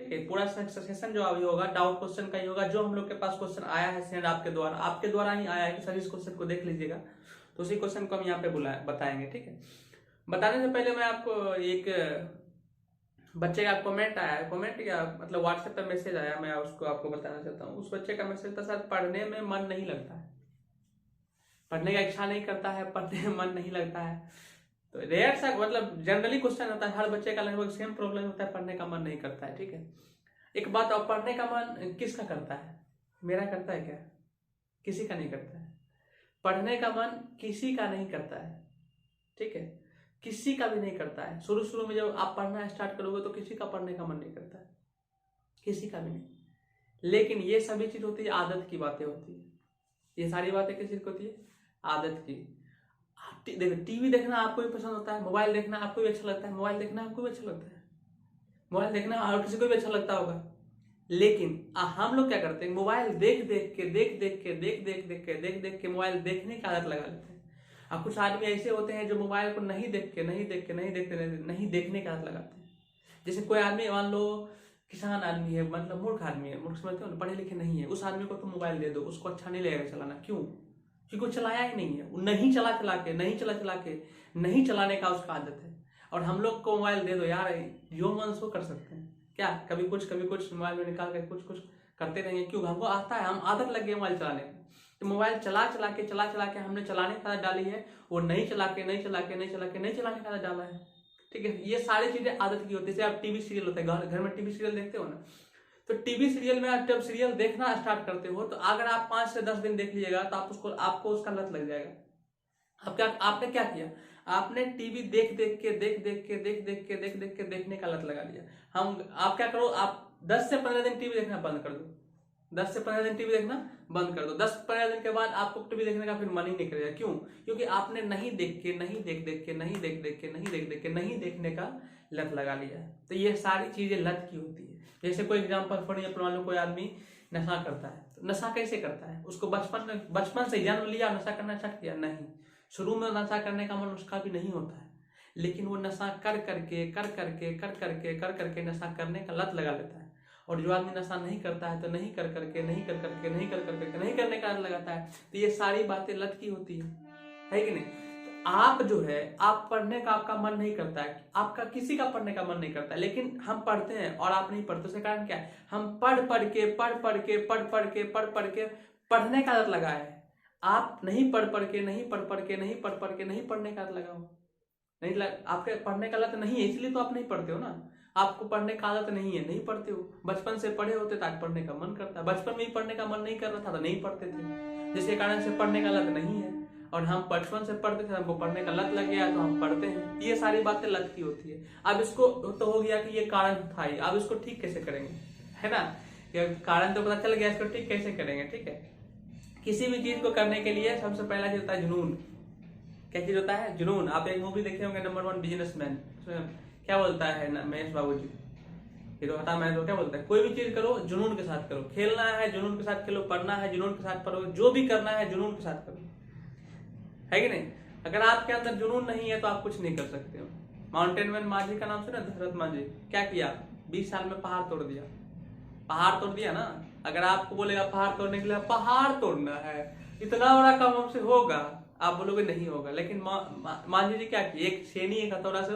ठीक है। पूरा सेशन जो अभी होगा डाउट क्वेश्चन का ही होगा, जो हम लोग के पास क्वेश्चन आया है सेंड आपके द्वारा ही आया है कि सर इस क्वेश्चन को देख लीजिएगा, तो उसी क्वेश्चन को हम यहाँ पे बताएंगे, ठीक है। बताने से पहले मैं आपको एक बच्चे का कमेंट आया है, कमेंट या मतलब व्हाट्सएप पे मैसेज आया, मैं उसको आपको बताना चाहता हूँ। उस बच्चे का मैसेज था, सर पढ़ने में मन नहीं लगता है, पढ़ने का इच्छा नहीं करता है, पढ़ने में मन नहीं लगता है। तो रेयर सा मतलब जनरली क्वेश्चन होता है, हर बच्चे का लगभग सेम प्रॉब्लम होता है, पढ़ने का मन नहीं करता है, ठीक है। एक बात, और पढ़ने का मन किसका करता है? मेरा करता है क्या? किसी का नहीं करता है। पढ़ने का मन किसी का नहीं करता है, ठीक है, किसी का भी नहीं करता है। शुरू शुरू में जब आप पढ़ना स्टार्ट करोगे तो किसी का पढ़ने का मन नहीं करता है, किसी का भी नहीं। लेकिन ये सभी चीज होती है, आदत की बातें होती है। ये सारी बातें किस चीज की होती है? आदत की। देखो, टीवी देखना आपको भी पसंद होता है, मोबाइल देखना आपको भी अच्छा लगता है, मोबाइल देखना आपको भी अच्छा लगता है, मोबाइल देखना और किसी को भी अच्छा लगता होगा। लेकिन हम लोग क्या करते हैं, मोबाइल देख देख के मोबाइल देखने की आदत लगा लेते हैं। अब कुछ आदमी ऐसे होते हैं जो मोबाइल को नहीं देखने की आदत लगाते हैं। जैसे कोई आदमी मान लो किसान आदमी है, मतलब मूर्ख आदमी है, मूर्ख समझते हो ना, पढ़े लिखे नहीं है, उस आदमी को तुम मोबाइल दे दो, उसको अच्छा नहीं लगेगा चलाना। क्यों? क्योंकि वो चलाया ही नहीं है, वो नहीं चला के नहीं चलाने का उसका आदत है। और हम लोग को मोबाइल दे दो यार, जो मन सो कर सकते हैं क्या, कभी कुछ मोबाइल में निकाल कर कुछ करते रहेंगे। क्यों? हमको आता है, हम आदत लग गई मोबाइल चलाने की। तो मोबाइल चला के हमने चलाने की आदत डाली है, वो नहीं चलाने की आदत डाला है, ठीक है। ये सारी चीजें आदत की होती है। जैसे आप टीवी सीरियल होता है, घर में टीवी सीरियल देखते हो ना, तो टीवी सीरियल में आप जब सीरियल देखना स्टार्ट करते हो तो अगर आप 5 से 10 दिन देख लीजिएगा तो आपको उसका लत लग जाएगा। आपने क्या किया? आपने टीवी देख देख के देखने का लत लगा लिया। आप क्या करो, आप 10 से 15 दिन टीवी देखना बंद कर दो। 10 से 15 दिन टीवी देखना बंद कर दो। 10-15 दिन के बाद आपको टीवी देखने का फिर मन ही नहीं करेगा। क्यों? क्योंकि आपने नहीं देखने का लत लगा लिया है। तो ये सारी चीजें लत की होती है। जैसे कोई एग्जांपल फॉर एग्जांपल मान लो कोई आदमी नशा करता है, तो नशा कैसे करता है? उसको बचपन से जन्म लिया, नशा करना स्टार्ट किया? नहीं, शुरू में नशा करने का मन उसका भी नहीं होता है, लेकिन वो नशा कर करके नशा करने का लत लगा लेता है। और जो आदमी नशा नहीं करता है तो नहीं करने का लत लगाता है। तो ये सारी बातें लत की होती है कि नहीं? तो आप जो है, आप पढ़ने का आपका मन नहीं करता है, आपका किसी का पढ़ने का मन नहीं करता है, लेकिन हम पढ़ते हैं और आप नहीं पढ़ते। उसका कारण क्या है? हम पढ़ के पढ़ने का आदत लगाए है। आप नहीं पढ़ के नहीं पढ़ने का आदत लगाओ। आपके पढ़ने का लत नहीं है, इसलिए तो आप नहीं पढ़ते हो ना। आपको पढ़ने का आदत नहीं है, नहीं पढ़ते हो। बचपन से पढ़े होते तो आज पढ़ने का मन करता है। बचपन में ही पढ़ने का मन नहीं कर रहा था तो नहीं पढ़ते थे, जिसके कारण से पढ़ने का लत नहीं है। और हम बचपन से पढ़ते थे, हमको पढ़ने का लत लग गया तो हम पढ़ते हैं। ये सारी बातें लत की होती है। अब इसको तो हो गया कि ये कारण था ही, अब इसको ठीक कैसे करेंगे, है ना? कारण तो पता चल गया, इसको ठीक कैसे करेंगे, ठीक है। किसी भी चीज को करने के लिए सबसे पहला चीज होता है जुनून। क्या चीज होता है? जुनून। आप एक मूवी देखे होंगे नंबर 1 बिजनेसमैन, क्या बोलता है ना महेश बाबूजी, हीरो हटा महेश, क्या बोलता है? कोई भी चीज करो जुनून के साथ करो। खेलना है जुनून के साथ खेलो, पढ़ना है जुनून के साथ पढ़ो, जो भी करना है जुनून के साथ करो, है कि नहीं? अगर आपके अंदर जुनून नहीं है तो आप कुछ नहीं कर सकते हो। माउंटेन मैन माझी का नाम सुना? दशरथ माझी। क्या किया? 20 साल में पहाड़ तोड़ दिया। पहाड़ तोड़ दिया ना। अगर आपको बोलेगा पहाड़ तोड़ने के लिए, पहाड़ तोड़ना है, इतना बड़ा काम हमसे होगा, आप बोलोगे नहीं होगा। लेकिन माझी जी क्या किए? एक छेनी एक हथौड़ा से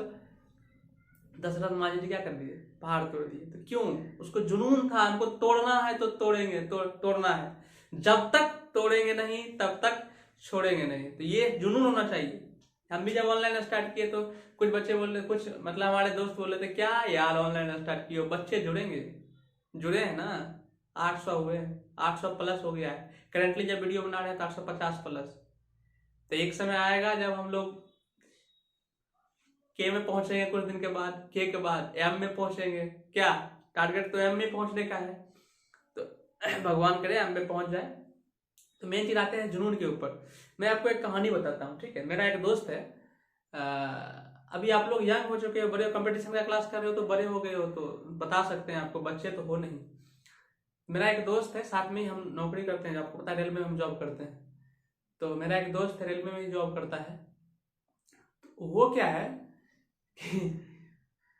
दशरथ माझी जी क्या कर दिए? पहाड़ तोड़ दिए। तो क्यों? उसको जुनून था, हमको तोड़ना है तो तोड़ेंगे, तोड़ना है, जब तक तोड़ेंगे नहीं तब तक छोड़ेंगे नहीं। तो ये जुनून होना चाहिए। हम भी जब ऑनलाइन स्टार्ट किए तो कुछ बच्चे बोल रहे, कुछ मतलब हमारे दोस्त बोल रहे थे, क्या यार ऑनलाइन स्टार्ट किए, बच्चे जुड़ेंगे, जुड़े हैं ना। 800 हुए, 800 प्लस हो गया है। करेंटली जब वीडियो बना रहे हैं तो 850 प्लस। तो एक समय आएगा जब हम लोग के में पहुंचेंगे, कुछ दिन के बाद के बाद एम में पहुंचेंगे। क्या टारगेट तो एम में पहुंचने का है, तो भगवान करे एम में पहुंच जाए। तो मेन चीज आते हैं जुनून के ऊपर। मैं आपको एक कहानी बताता हूँ, ठीक है। मेरा एक दोस्त है, अभी आप लोग यंग हो चुके हो, बड़े कंपटीशन का क्लास कर रहे हो तो बड़े हो गए हो तो बता सकते हैं आपको, बच्चे तो हो नहीं। मेरा एक दोस्त है, साथ में ही हम नौकरी करते हैं, आपको पता है रेलवे में हम जॉब करते हैं। तो मेरा एक दोस्त है रेलवे में ही जॉब करता है। वो क्या है कि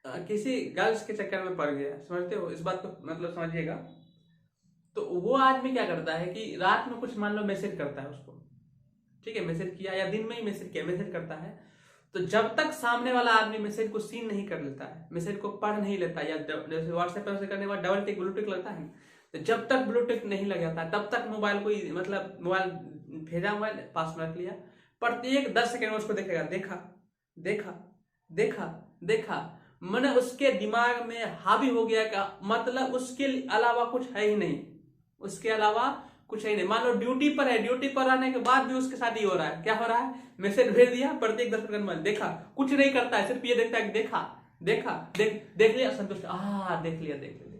किसी गर्ल्स के चक्कर में पड़ गया, समझते हो इस बात को, मतलब समझिएगा। तो वो आदमी क्या करता है कि रात में कुछ मान लो मैसेज करता है उसको, ठीक है, मैसेज किया या दिन में ही मैसेज किया, मैसेज करता है, तो जब तक सामने वाला आदमी मैसेज को सीन नहीं कर लेता है, मैसेज को पढ़ नहीं लेता, या जैसे व्हाट्सएप पर करने के बाद डबल टिक ब्लू टिक लगता है, तो जब तक ब्लू टिक नहीं लग जाता तब तक मोबाइल को, मतलब मोबाइल भेजा, मोबाइल पास में रख लिया, प्रत्येक 10 सेकेंड में उसको देखेगा, देखा देखा देखा देखा, मैंने उसके दिमाग में हावी हो गया का मतलब उसके अलावा कुछ है ही नहीं, उसके अलावा कुछ है नहीं। मान लो ड्यूटी पर है, ड्यूटी पर आने के बाद भी उसके साथ ही हो रहा है, क्या हो रहा है, मैसेज भेज दिया, प्रत्येक 10 सेकंड में देखा, कुछ नहीं करता है, सिर्फ ये देखता है कि देखा देखा, देख लिया, संतुष्ट, देख लिया देख लिया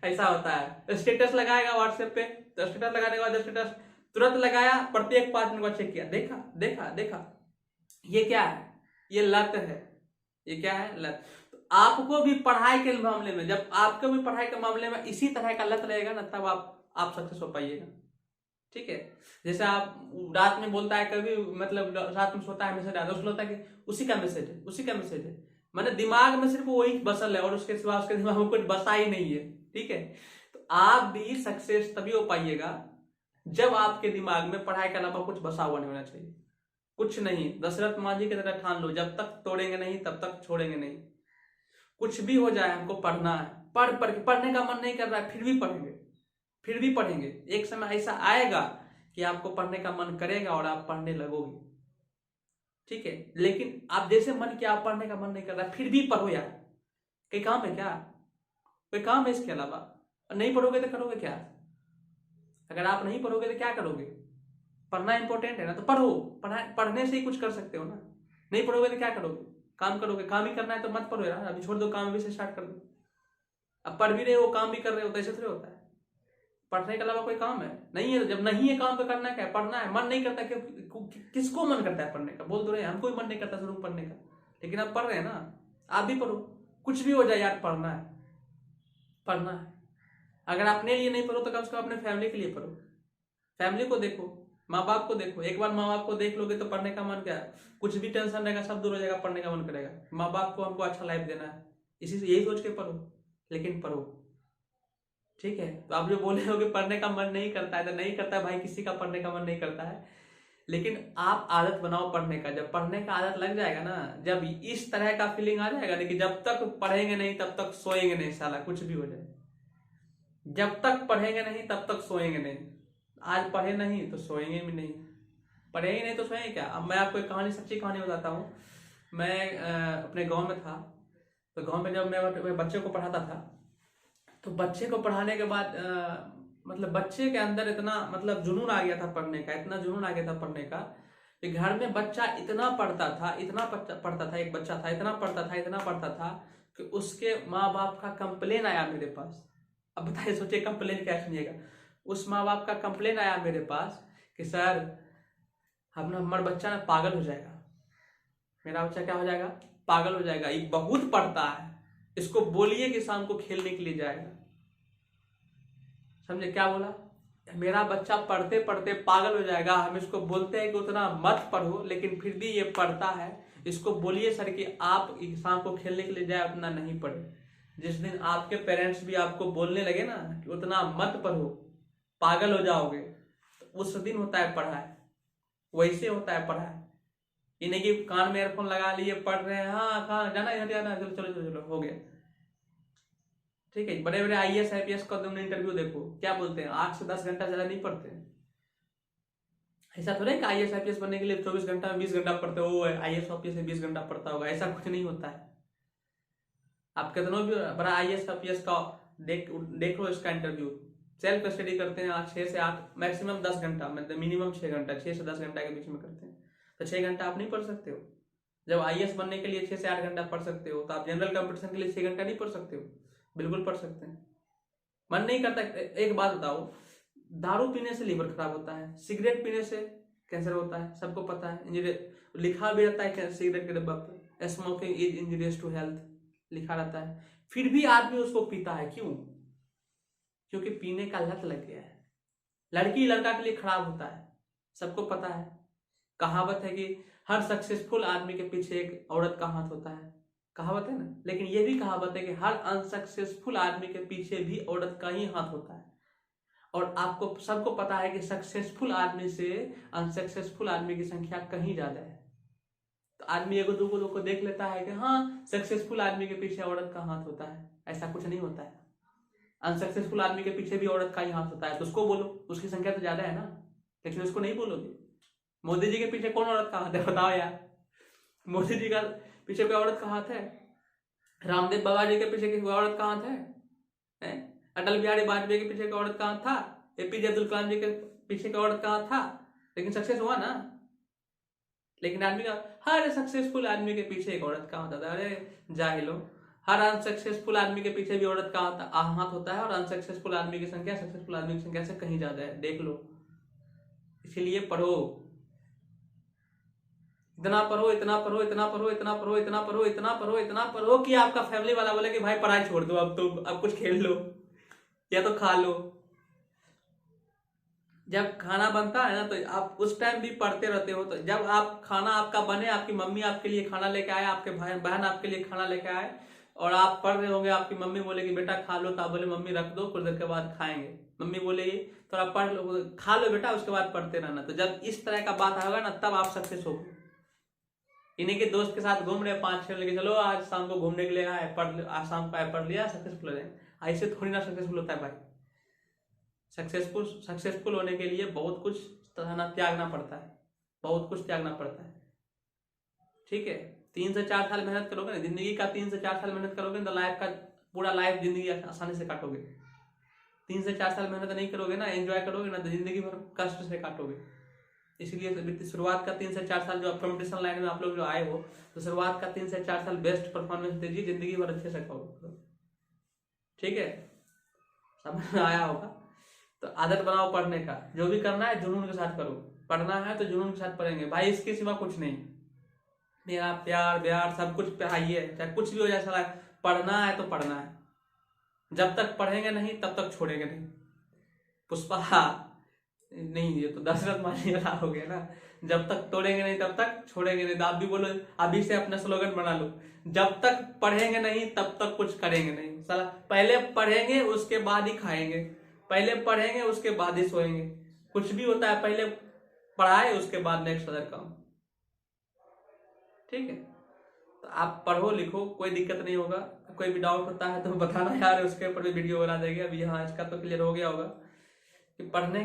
ऐसा होता है। स्टेटस लगाएगा व्हाट्सएप पे, तो स्टेटस लगाने के बाद स्टेटस तुरंत लगाया, प्रत्येक 5 मिनट बाद चेक किया, देखा देखा देखा। ये क्या है, ये लत है, ये क्या है, लत। तो आपको भी पढ़ाई के मामले में, जब आपको भी पढ़ाई के मामले में इसी तरह का लत रहेगा ना, तब आप सक्सेस हो पाइएगा, ठीक है। जैसे आप रात में बोलता है कभी, मतलब रात में सोता है, मैसेज आता है, उसको लगता है कि उसी का मैसेज है, उसी का मैसेज है, मैंने दिमाग में सिर्फ वही बसल है और उसके सिवा उसके दिमाग में कुछ बसा ही नहीं है, ठीक है। तो आप भी सक्सेस तभी हो पाइएगा जब आपके दिमाग में पढ़ाई के अलावा कुछ बसा हुआ नहीं होना चाहिए, कुछ नहीं। दशरथ मांझी की तरह ठान लो, जब तक तोड़ेंगे नहीं तब तक छोड़ेंगे नहीं। कुछ भी हो जाए हमको पढ़ना है, पढ़ के पढ़ने का मन नहीं कर रहा है, फिर भी पढ़ेंगे, फिर भी पढ़ेंगे। एक समय ऐसा आएगा कि आपको पढ़ने का मन करेगा और आप पढ़ने लगोगे, ठीक है। लेकिन आप जैसे मन किया, आप पढ़ने का मन नहीं कर रहा, फिर भी पढ़ो यार, कोई काम है क्या, कोई काम है इसके अलावा? नहीं पढ़ोगे तो करोगे क्या? अगर आप नहीं पढ़ोगे तो क्या करोगे? पढ़ना इंपॉर्टेंट है ना, तो पढ़ो, पढ़ने से ही कुछ कर सकते हो ना। नहीं पढ़ोगे तो क्या करोगे? काम करोगे, काम ही करना है तो मत पढ़ो यार, अभी छोड़ दो, काम भी से स्टार्ट कर दो। अब पढ़ भी रहे हो, काम भी कर रहे हो, तो ऐसे थोड़ी होता है। पढ़ने के अलावा कोई काम है नहीं है, जब नहीं है काम तो करना क्या है, पढ़ना है। मन नहीं करता, किसको मन करता है पढ़ने का? बोल दो रहे, हमको भी मन नहीं करता शुरू पढ़ने का, लेकिन आप पढ़ रहे हैं ना, आप भी पढ़ो, कुछ भी हो जाए यार, पढ़ना है, पढ़ना है। अगर अपने लिए नहीं पढ़ो तो कम से कम अपने फैमिली के लिए पढ़ो, फैमिली को देखो, माँ बाप को देखो। एक बार माँ बाप को देख लोगे तो पढ़ने का मन, क्या कुछ भी टेंशन रहेगा सब दूर हो जाएगा, पढ़ने का मन करेगा। माँ बाप को हमको अच्छा लाइफ देना है, इसी से यही सोच के पढ़ो, लेकिन पढ़ो, ठीक है। तो आप जो बोले हो कि पढ़ने का मन नहीं करता है, तो नहीं करता है भाई, किसी का पढ़ने का मन नहीं करता है, लेकिन आप आदत बनाओ पढ़ने का। जब पढ़ने का आदत लग जाएगा ना, जब इस तरह का फीलिंग आ जाएगा ना कि जब तक पढ़ेंगे नहीं तब तक सोएंगे नहीं, साला कुछ भी हो जाए, जब तक पढ़ेंगे नहीं तब तक सोएंगे नहीं। आज पढ़े नहीं तो सोएंगे भी नहीं, पढ़ेंगे नहीं तो सोएंगे क्या? अब मैं आपको एक कहानी, सच्ची कहानी बताता हूँ। मैं अपने गांव में था, तो गांव में जब मैं बच्चे को पढ़ाता था, तो बच्चे को पढ़ाने के बाद मतलब बच्चे के अंदर इतना, मतलब जुनून आ गया था पढ़ने का, इतना जुनून आ गया था पढ़ने का कि घर में बच्चा इतना पढ़ता था, इतना पढ़ता था, एक बच्चा था, इतना पढ़ता था, इतना पढ़ता था कि उसके माँ बाप का कंप्लेन आया मेरे पास। अब बताइए, सोचिए कंप्लेन क्या सुनिएगा। उस माँ बाप का कंप्लेन आया मेरे पास कि सर, हमारा बच्चा ना पागल हो जाएगा, मेरा बच्चा क्या हो जाएगा, पागल हो जाएगा, ये बहुत पढ़ता है, इसको बोलिए कि शाम को खेलने के लिए जाएगा। समझे क्या बोला? मेरा बच्चा पढ़ते पढ़ते पागल हो जाएगा, हम इसको बोलते हैं कि उतना मत पढ़ो, लेकिन फिर भी ये पढ़ता है, इसको बोलिए सर कि आप शाम को खेलने के लिए जाए, उतना नहीं पढ़े। जिस दिन आपके पेरेंट्स भी आपको बोलने लगे ना कि उतना मत पढ़ो, पागल हो जाओगे, तो उस दिन होता है पढ़ाई, वैसे होता है पढ़ाई। ये नहीं कि कान में एयरफोन लगा लिए पढ़ रहे हैं, हाँ कहाँ जाना है, जाना है, चलो चलो चलो चलो हो गया, ठीक है। बड़े बड़े IAS IPS का तुमने इंटरव्यू देखो, क्या बोलते हैं, 8 से 10 घंटा ज्यादा नहीं पढ़ते। ऐसा थोड़ा है कि IAS IPS बनने के लिए 24 घंटा 20 घंटा पढ़ते हो, IAS ऑफिस 20 घंटा पढ़ता होगा, ऐसा कुछ नहीं होता है। आप कितना भी बड़ा IAS IPS का देख लो, इसका इंटरव्यू सेल्फ स्टडी करते हैं 6 से 8, मैक्सिमम 10 घंटा, मतलब मिनिमम 6 घंटा, 6 से 10 घंटा के बीच में करते हैं। तो 6 घंटा आप नहीं पढ़ सकते हो? जब IAS बनने के लिए 6 से 8 घंटा पढ़ सकते हो, तो आप जनरल कंपटीशन के लिए 6 घंटा नहीं पढ़ सकते हो? बिल्कुल पढ़ सकते हैं। मन नहीं करता? एक बात बताओ, दारू पीने से लीवर खराब होता है, सिगरेट पीने से कैंसर होता है, सबको पता है, लिखा भी रहता है सिगरेट के डब्बा पर, smoking is injurious to health लिखा रहता है, फिर भी आदमी उसको पीता है। क्यों? क्योंकि पीने का लत लग गया है। लड़की लड़का के लिए खराब होता है, सबको पता है। कहावत है कि हर सक्सेसफुल आदमी के पीछे एक औरत का हाथ होता है। कहावत है ना। लेकिन ये भी कहावत है कि हर अनसक्सेसफुल आदमी के पीछे भी औरत का ही हाथ होता है। और आपको सबको पता है कि सक्सेसफुल आदमी से अनसक्सेसफुल आदमी की संख्या कहीं ज्यादा है। तो आदमी एगो दूगो लोग को देख लेता है कि हाँ सक्सेसफुल आदमी के पीछे औरत का हाथ होता है, ऐसा कुछ नहीं होता है। अनसक्सेसफुल आदमी के पीछे भी औरत का ही हाथ होता है, तो उसको बोलो, उसकी संख्या तो ज्यादा है ना, लेकिन उसको नहीं बोलोगे। मोदी जी के पीछे कौन औरत का हाथ है बताओ यार। मोदी जी का पीछे कोई औरत का हाथ है? रामदेव बाबा जी के पीछे कोई औरत का हाथ है? अटल बिहारी वाजपेयी के पीछे कोई औरत का हाथ था? एपीजे अब्दुल कलाम जी के पीछे कोई औरत का हाथ था? लेकिन सक्सेस हुआ ना। लेकिन आदमी का, हर सक्सेसफुल आदमी के पीछे एक औरत का हाथ होता है। अरे जाहिलो, हर अनसक्सेसफुल आदमी के पीछे भी औरत का हाथ होता है, और अनसक्सेसफुल आदमी की संख्या सक्सेसफुल आदमी की संख्या से कहीं ज्यादा है, देख लो। इसीलिए पढ़ो, इतना पढ़ो, इतना पढ़ो, इतना पढ़ो, इतना पढ़ो, इतना पढ़ो, इतना पढ़ो, इतना पढ़ो कि आपका फैमिली वाला बोले कि भाई पढ़ाई छोड़ दो, अब तो अब कुछ खेल लो या तो खा लो। जब खाना बनता है ना तो आप उस टाइम भी पढ़ते रहते हो। तो जब आप खाना आपका बने, आपकी मम्मी आपके लिए खाना लेके आए, आपके भाई बहन आपके लिए खाना लेके आए, और आप पढ़ रहे होंगे, आपकी मम्मी बोलेगी बेटा खा लो, तो आप बोले मम्मी रख दो, कुछ देर के बाद खाएंगे। मम्मी बोलेगी तो आप पढ़ लो, खा लो बेटा, उसके बाद पढ़ते रहना। तो जब इस तरह का बात होगा ना, तब आप सक्सेस हो। इन्हीं के दोस्त के साथ घूम रहे 5-6 लेके चलो आज शाम को घूमने के लिए आए, आज शाम को पढ़ लिया, सक्सेसफुल हो जाए। ऐसे थोड़ी ना सक्सेसफुल होता है भाई। सक्सेसफुल होने के लिए बहुत कुछ त्यागना पड़ता है, बहुत कुछ त्यागना पड़ता है। ठीक है, 3 से 4 साल मेहनत करोगे ना, जिंदगी का 3 से 4 साल मेहनत करोगे तो लाइफ का पूरा लाइफ जिंदगी आसानी से काटोगे। 3 से 4 साल मेहनत नहीं करोगे ना, एंजॉय करोगे ना, तो जिंदगी भर कष्ट से काटोगे। इसलिए शुरुआत का 3 से 4 साल जो कॉम्पिटिशन लाइन में आप लोग जो आए हो, तो शुरुआत का 3 से 4 साल बेस्ट परफॉर्मेंस दीजिए, जिंदगी भर अच्छे से करोगे। ठीक है, समझ में आया होगा। तो आदत बनाओ पढ़ने का, जो भी करना है जुनून के साथ करो। पढ़ना है तो जुनून के साथ पढ़ेंगे भाई, इसके सिवा कुछ नहीं। मेरा प्यार ब्यार सब कुछ पढ़ाइए, चाहे कुछ भी हो जाए, साला पढ़ना है तो पढ़ना है। जब तक पढ़ेंगे नहीं तब तक छोड़ेंगे नहीं। पुष्पा नहीं, ये तो दशरथ मांझी वाला हो गया ना। जब तक तोड़ेंगे नहीं तब तक छोड़ेंगे नहीं। तो आप भी बोलो, अभी से अपना स्लोगन बना लो, जब तक पढ़ेंगे नहीं तब तक कुछ करेंगे नहीं। साला पहले पढ़ेंगे उसके बाद ही खाएंगे, पहले पढ़ेंगे उसके बाद ही सोएंगे। कुछ भी होता है पहले पढ़ाए उसके बाद नेक्स्ट अदर काम। ठीक है, तो आप पढ़ो लिखो, कोई दिक्कत नहीं होगा। कोई भी डाउट होता है तो बताना यार, उसके ऊपर भी वीडियो बना देंगे। अभी हाँ इसका तो क्लियर हो गया होगा कि पढ़ने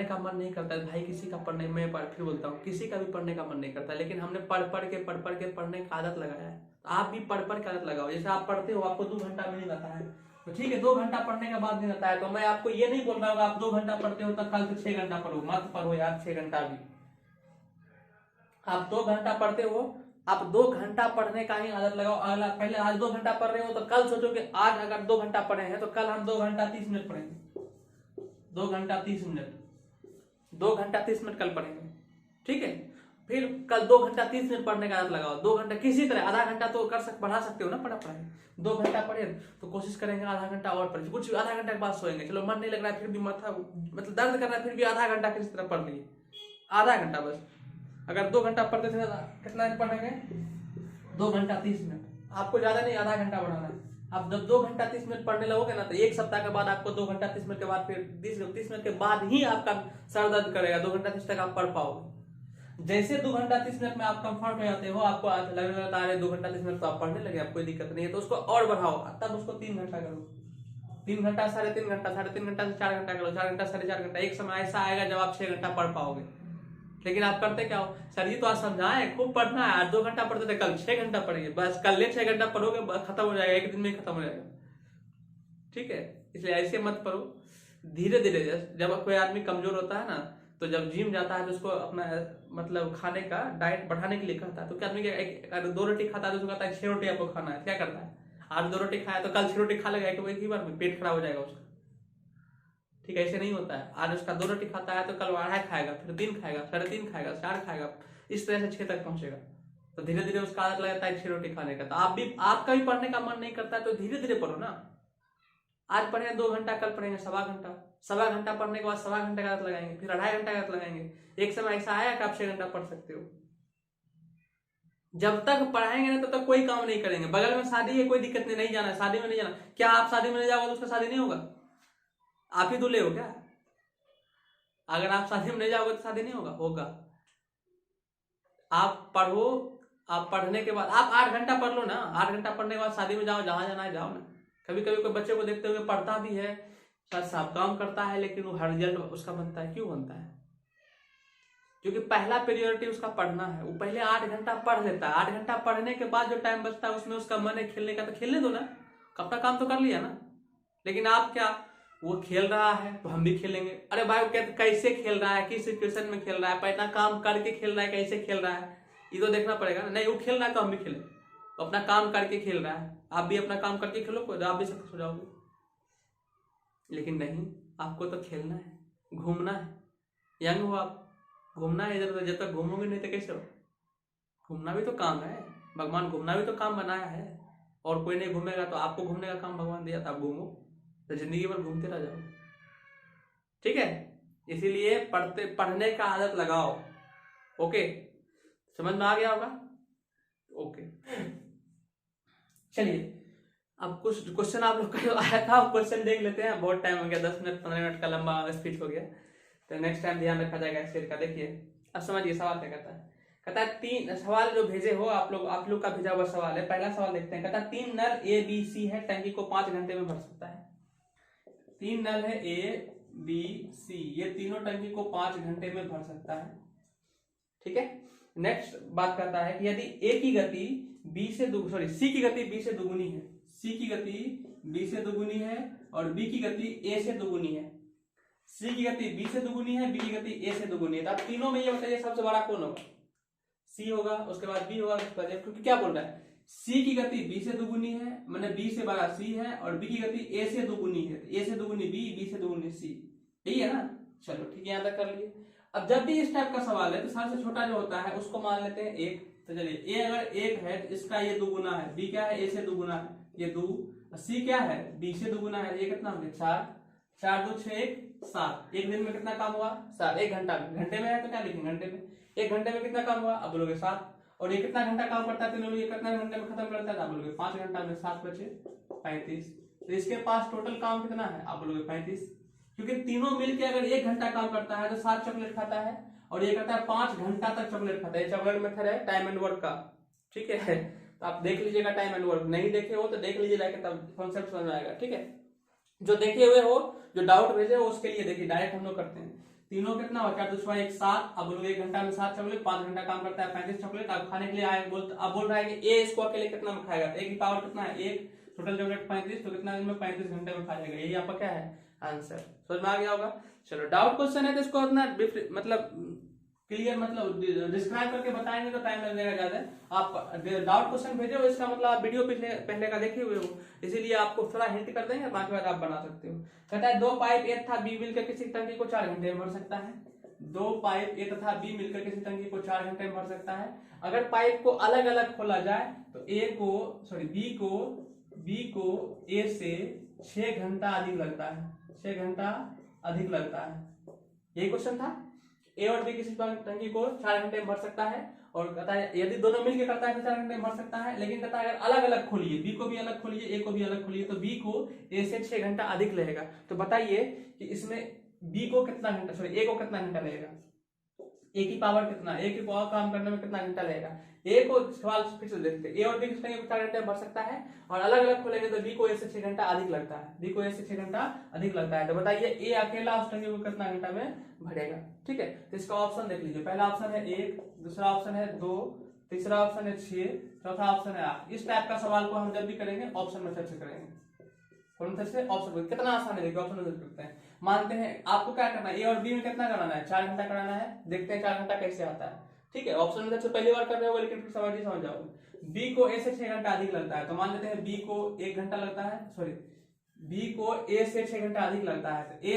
का मन नहीं करता है भाई किसी का। पढ़ने मैं फिर बोलता हूँ, किसी का भी पढ़ने का मन नहीं करता, लेकिन हमने पढ़ पढ़ के पढ़ने का आदत लगाया है। तो आप भी पढ़ के आदत लगाओ। जैसे आप पढ़ते हो, आपको 2 घंटा मिल जाता है, तो ठीक है 2 घंटा पढ़ने के बाद नहीं आता है, तो मैं आपको ये नहीं बोल रहा हूँ आप 2 घंटा पढ़ते हो तो कल से 6 घंटा पढ़ो। मत पढ़ो यार 6 घंटा भी। आप 2 घंटा पढ़ते हो, आप 2 घंटा पढ़ने का ही आदत लगाओ। अगला पहले आज 2 घंटा पढ़ रहे हो तो कल सोचो कि आज अगर 2 घंटा पढ़े हैं तो कल हम 2 घंटा 30 मिनट पढ़ेंगे। 2 घंटा 30 मिनट, 2 घंटा 30 मिनट कल पढ़ेंगे। ठीक है, फिर कल 2 घंटा 30 मिनट पढ़ने का आदत लगाओ। 2 घंटा किसी तरह, आधा घंटा तो बढ़ा सकते हो ना पढ़ाई। 2 घंटा पढ़े तो कोशिश करेंगे आधा घंटा और पढ़े, कुछ आधा घंटा के बाद सोएंगे। चलो मन नहीं लग रहा है फिर भी, माथा मतलब दर्द कर रहा है फिर भी आधा घंटा किसी तरह पढ़ लिए, आधा घंटा बस। अगर 2 घंटा पढ़ते थे कितना पढ़ेंगे? 2 घंटा 30 मिनट। आपको ज्यादा नहीं, आधा घंटा बढ़ाना है। आप जब 2 घंटा 30 मिनट पढ़ने लगोगे ना, तो 1 सप्ताह के बाद आपको 2 घंटा 30 मिनट के बाद फिर 30 मिनट के बाद ही आपका सर दर्द करेगा। 2 घंटा 30 तक आप पढ़ पाओगे। जैसे 2 घंटा 30 मिनट में आप कंफर्ट हो जाते हो, आपको लगने लगता है 2 घंटा 30 मिनट तो आप पढ़ने लगे, आप कोई दिक्कत नहीं है, तो उसको और बढ़ाओ, तब उसको 3 घंटा करो। 3 घंटा 3.5 घंटा, 3.5 घंटा से 4 घंटा करो, 4 घंटा 4.5 घंटा। एक समय ऐसा आएगा जब आप 6 घंटा पढ़ पाओगे। लेकिन आप करते क्या हो, सर जी तो आज समझाए खूब पढ़ना है, आज 2 घंटा पढ़ते थे, कल 6 घंटा पढ़िए। बस कल 6 घंटा पढ़ोगे, खत्म हो जाएगा, एक दिन में खत्म हो जाएगा। ठीक है, इसलिए ऐसे मत पढ़ो, धीरे धीरे। जब कोई आदमी कमजोर होता है ना, तो जब जिम जाता है तो उसको अपना मतलब खाने का डाइट बढ़ाने के लिए कहता है। तो क्या आदमी अगर 2 रोटी खाता है तो उसको कहता है 6 रोटी आपको खाना है, क्या करता है? आज 2 रोटी खाया तो कल 6 रोटी खा लेगा एक ही बार में, पेट खराब हो जाएगा उसका। ठीक है, ऐसे नहीं होता है। आज उसका 2 रोटी खाता है तो कल 2.5 खाएगा, फिर 3 खाएगा, 3.5 खाएगा, 4 खाएगा, इस तरह से 6 तक पहुंचेगा। तो धीरे धीरे उसका आदत लगता है 6 रोटी खाने का। तो आपका भी पढ़ने का मन नहीं करता है तो धीरे धीरे पढ़ो ना। आज पढ़े 2 घंटा, कल पढ़ेंगे 1.25 घंटा, 1.25 घंटा पढ़ने के बाद 1.25 घंटे का आदत लगाएंगे, फिर 2.5 घंटा का आदत लगाएंगे। एक समय ऐसा आया कि आप 6 घंटा पढ़ सकते हो। जब तक पढ़ाएंगे ना तब तक कोई काम नहीं करेंगे। बगल में शादी है, कोई दिक्कत नहीं, नहीं जाना शादी में, नहीं जाना। क्या आप शादी में नहीं जाओगे तो उसका शादी नहीं होगा? आप ही दूल्हे हो क्या? अगर आप शादी में नहीं जाओगे तो शादी नहीं होगा? होगा। आप पढ़ो, आप पढ़ने के बाद आप 8 घंटा पढ़ लो ना, 8 घंटा पढ़ने के बाद शादी में जाओ, जहां जाना है जाओ ना। कभी कभी कोई बच्चे को देखते हुए पढ़ता भी है, साथ साथ काम करता है, लेकिन वो हर रिजल्ट उसका बनता है। क्यों बनता है? क्योंकि पहला प्रायोरिटी उसका पढ़ना है। वो पहले 8 घंटा पढ़ लेता है, 8 घंटा पढ़ने के बाद जो टाइम बचता है उसमें उसका मन है खेलने का, तो खेलने दो ना, अपना काम तो कर लिया ना। लेकिन आप क्या, वो खेल रहा है तो हम भी खेलेंगे। अरे भाई वो कैसे खेल रहा है, किस सिचुएशन में खेल रहा है, पैसा काम करके खेल रहा है, कैसे खेल रहा है, ये तो देखना पड़ेगा ना। नहीं वो खेल रहा है तो हम भी खेलें, तो अपना काम करके खेल रहा है, आप भी अपना काम करके खेलो, कोई आप भी सक्सेस हो जाओगे। लेकिन नहीं, आपको तो खेलना है, घूमना है। यंग हो आप, घूमना है इधर उधर। जब तक घूमोगे नहीं तो कैसे हो? घूमना भी तो काम है, भगवान घूमना भी तो काम बनाया है। और कोई नहीं घूमेगा तो आपको घूमने का काम भगवान दिया था, आप घूमो, तो जिंदगी भर घूमते रह जाओ। ठीक है, इसीलिए पढ़ने का आदत लगाओ। ओके, समझ में आ गया होगा? ओके, चलिए अब कुछ क्वेश्चन आप लोग का आया था, क्वेश्चन देख लेते हैं। बहुत टाइम हो गया, 10 मिनट 15 मिनट का लंबा स्पीच हो गया, तो नेक्स्ट टाइम ध्यान रखा जाएगा इस चीज का। देखिए अब समझिए सवाल क्या कहता है। कहता है 3 सवाल जो भेजे हो आप लोग का भेजा हुआ सवाल है। पहला सवाल देखते हैं। कहता है 3 नल ए बी सी है, टंकी को 5 घंटे में भर सकता है। 3 नल है ए बी सी, ये तीनों टंकी को 5 घंटे में भर सकता है। ठीक है, नेक्स्ट बात करता है कि यदि ए की गति सी की गति बी से दुगुनी है, सी की गति बी से दुगुनी है और बी की गति ए से दुगुनी है। सी की गति बी से दुगुनी है, बी की गति ए से दुगुनी है। तो आप तीनों में ये बताइए सबसे बड़ा कौन होगा? सी होगा, उसके बाद बी होगा, उसके बाद, क्योंकि क्या बोल रहा है, सी की गति बी से दुगुनी है, मैंने बी से बड़ा सी है, और बी की गति ए से दुगुनी है, ए से दुगुनी बी, बी से दुगुनी सी, यही है ना। चलो ठीक है, यहां तक कर लिए। अब जब भी इस टाइप का सवाल है तो सबसे छोटा जो होता है उसको मान लेते हैं 1। तो चलिए ए अगर 1 है तो इसका ये दुगुना है, बी क्या है, ए से दुगुना है, ये 2, सी क्या है, बी से दुगुना है, ये कितना हो गया 4, 4 2 6 1 7। एक दिन में कितना काम हुआ? 7। 1 घंटा में, घंटे में है तो क्या लिखेंगे घंटे में। 1 घंटे में कितना काम हुआ? अब बोलोगे 7। और ये कितना घंटा काम करता है तीनों, ये कितना घंटे में खत्म करता है? आप बोलोगे 5 घंटा में, 7 बचे 35। तो इसके पास टोटल काम कितना है? आप बोलोगे 35। क्योंकि तीनों मिलके अगर 1 घंटा काम करता है तो 7 चॉकलेट खाता है, और ये कहता है 5 घंटा तक चॉकलेट खाता है। चॉकलेट मेथड है टाइम एंड वर्क का। ठीक है, तो आप देख लीजिएगा टाइम एंड वर्क, नहीं देखे हो तो देख लीजिए जाके, तब कॉन्सेप्ट समझ में आएगा। ठीक है, जो देखे हुए हो, जो डाउट भेजे हो उसके लिए देखिए डायरेक्ट हम लोग करते हैं। तीनों कितना हो, 4 2 1 7। अब लोग 1 घंटा में 7 चॉकलेट, 5 घंटा काम करता है 35 चॉकलेट। अब खाने के लिए आए, अब बोल रहा है कि ए इसको अकेले कितना में खाएगा? ए की पावर कितना है 1, टोटल चॉकलेट 35, तो कितना दिन में 35 घंटे में खा जाएगा। यही आपका क्या है आंसर। समझ में आ गया होगा? चलो डाउट क्वेश्चन है तो इसको अपना मतलब क्लियर, मतलब डिस्क्राइब करके बताएंगे तो टाइम लग जाएगा ज्यादा। आप डाउट क्वेश्चन भेजे हो, इसका मतलब आप वीडियो पहले का देखे हुए हो, इसीलिए आपको थोड़ा हिंट कर देंगे, बाकी बात आप बना सकते हो। कहता है 2 पाइप ए तथा बी मिलकर किसी टंकी को 4 घंटे में भर सकता है। 2 पाइप ए तथा बी मिलकर किसी टंकी को 4 घंटे में भर सकता है। अगर पाइप को अलग अलग खोला जाए तो बी को ए से 6 घंटा अधिक लगता है, 6 घंटा अधिक लगता है। यही क्वेश्चन था। ए और बी किसी टंकी को 4 घंटे में भर सकता है, और कहता है यदि दोनों मिलकर करता है तो 4 घंटे में भर सकता है। लेकिन कहता है अगर अलग अलग खोलिए, बी को भी अलग खोलिए, ए को भी अलग खोलिए, तो बी को ए से 6 घंटा अधिक लगेगा। तो बताइए कि इसमें बी को कितना घंटा, ए को कितना घंटा लगेगा? ए की पावर कितना, ए की पावर काम करने में कितना घंटा लगेगा? ए को सवाल फिर से देखते हैं। ए और बी किस टंकी को 4 घंटे में भर सकता है, और अलग अलग खोलेंगे तो बी को ए से 6 घंटा अधिक लगता है, बी को ए से 6 घंटा अधिक लगता है। तो बताइए ए अकेला उस टंकी को कितना घंटा में भरेगा? ठीक है, तो इसका ऑप्शन देख लीजिए। पहला ऑप्शन है 1, दूसरा ऑप्शन है 2, तीसरा ऑप्शन है 6, चौथा ऑप्शन है 8। इस टाइप का सवाल को हम जब भी करेंगे ऑप्शन मेथड से करेंगे। ऑप्शन कितना आसान है, देखिए ऑप्शन मेथड करते हैं। मानते हैं आपको क्या करना है, ए और बी में कितना कराना है? 4 घंटा कराना है। देखते हैं 4 घंटा कैसे आता है। ठीक है, ऑप्शन मेथड से पहली बार कर रहे हो लेकिन फिर समझ जाओगे। बी को ए से 6 घंटा अधिक लगता है, तो मान लेते हैं बी को 1 घंटा लगता है, सॉरी बी को ए से 6 घंटा अधिक लगता है। तो